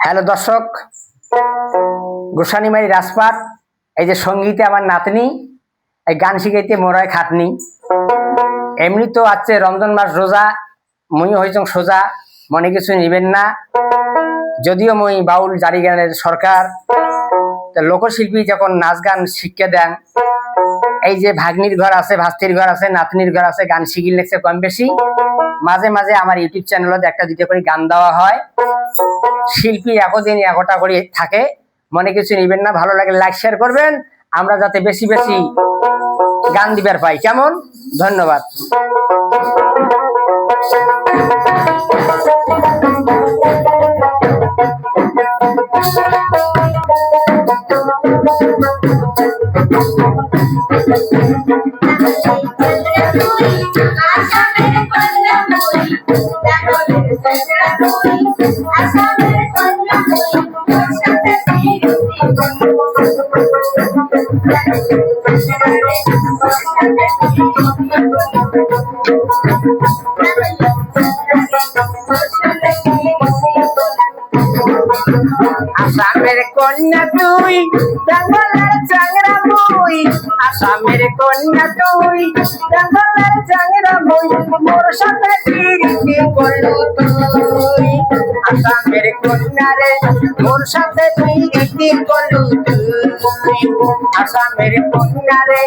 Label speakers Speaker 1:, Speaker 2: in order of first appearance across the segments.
Speaker 1: Hello দর্শক, গোসানিমারি রাজপাট। এই যে সঙ্গীতে আমার নাতনি, এই গান শিখাইতে মোরায় খাটনি। এমনি তো আছে রমজান মাস রোজা, মুই হইছং সোজা, মনে কিছু নিবেন না। যদিও মুই বাউল জারি গানের সরকার, লোকশিল্পী যখন নাচ গান শিক্ষা দেন, এই যে ভাগ্নির ঘর আছে, ভাস্তির ঘর আছে, নাতনির ঘর আছে, গান শিখিয়ে লেগছে কম বেশি। মাঝে মাঝে আমার ইউটিউব চ্যানেলত একটা দুটো করে গান দেওয়া হয়। শিল্পী একদিন একটা করে থাকে, মনে কিছু নিবেন না। ভালো লাগে লাইক শেয়ার করবেন, আমরা যাতে বেশি বেশি গান দিবার পাই। কেমন? ধন্যবাদ। আসামের কন্যা তুই, জঙ্গলের চাংরা বই। আসামের কন্যা তুই, জঙ্গলের চাংরা বই। মোর সাথে প্রীতি করলু তুই। আসামের কন্যা রে, মোর সাথে প্রীতি করলু তুই। আসামের কন্যা রে,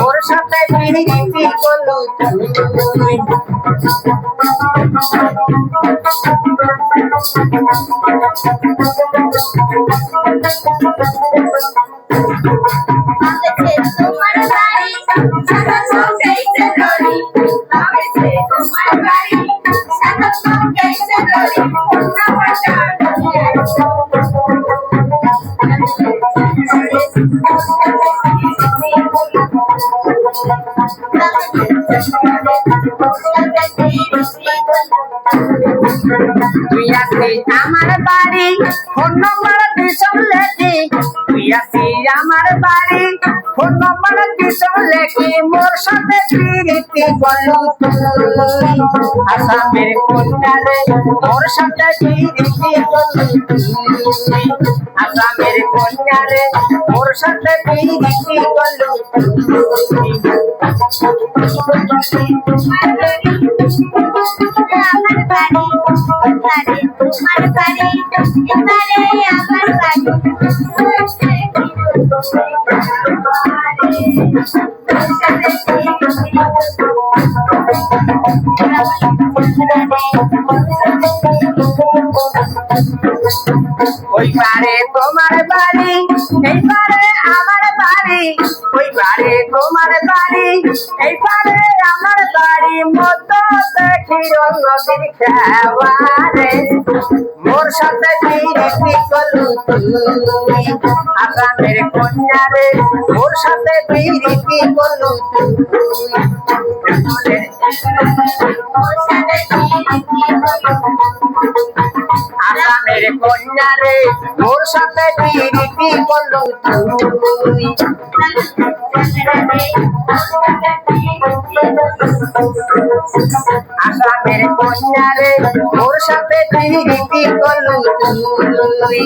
Speaker 1: মোর সাথে প্রীতি করলু তুই।
Speaker 2: তোমার বাড়ি সাদা চৌকাইতে ধরি, আমেছে তোমার বাড়ি সাদা চৌকাইতে ধরি। না পাটা
Speaker 1: তুই আসিস আমার বাড়ি, ফোন নম্বর দিছম লেখি। তুই আসিস আমার বাড়ি, ফোন নম্বর দিছম লেখি। মোর সাথে প্রীতি করলু তুই। আসামের কন্যা রে, মোর সাথে প্রীতি করলু তুই। আসামের কন্যা রে, মোর সাথে প্রীতি করলু তুই।
Speaker 2: আমার বাড়ি ওখানে, তোমার বাড়ি এবারে আমার বাড়ি।
Speaker 1: ওই পারে তোমার বাড়ি, এই পারে আমার বাড়ি। ওই পারে তোমার বাড়ি, এই পারে আমার বাড়ি। মতো দেখি নদীর খেওয়ারে, মোর সাথে প্রীতি করলু তুই। আসামের কন্যা রে, মোর সাথে প্রীতি করলু তুই। আসামের কন্যা রে, মোর সাথে প্রীতি করলু তুই। আসামের কন্যা রে, মোর সাথে প্রীতি করলু তুই।